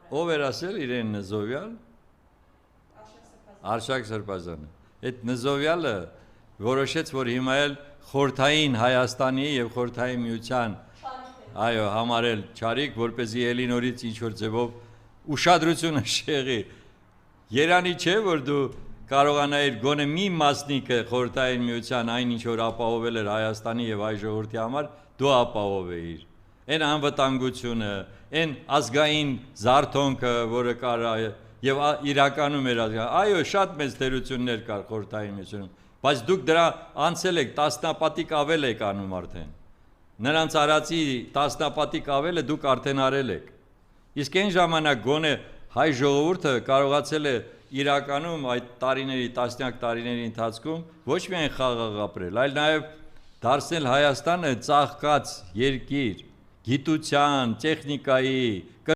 Ով էր ասել իրեն Նզովյալ։ Արշակ Սրբազանը։ Այդ Նզովյալը որոշեց, որ հիմա էլ խորհրդային Հայաստանի եւ խորհրդային միության այո, համարել ճարիք, որպեսզի էլի նորից ինչ որ ձևով ուշադրությունը շեղի։ Երանի չէ, որ դու կարողանայիր գոնե մի մասնիկը խորհրդային միության այն ինչ որ ապահովել էր Հայաստանի եւ այ ժողովրդի համար, դու ապահովեիր։ Այն անվտանգությունը, այն ազգային զարթոնքը, որը կար եւ իրականում էր այո, շատ մեծ դերություններ կար խորհրդային միությունում, բայց դուք դրա անցել եք տասնապատիկ ավել եք անում արդեն։ Նրանց արածի տասնապատիկ ավելը դուք արդեն արել եք։ Իսկ այն ժամանակ գոնե հայ ժողովուրդը կարողացել է իրականում այդ տարիների, տասնյակ տարիների ընթացքում ոչ միայն խաղաղ ապրել, այլ նաեւ դարձնել Հայաստանը ծաղկած երկիր, գիտության, տեխնիկայի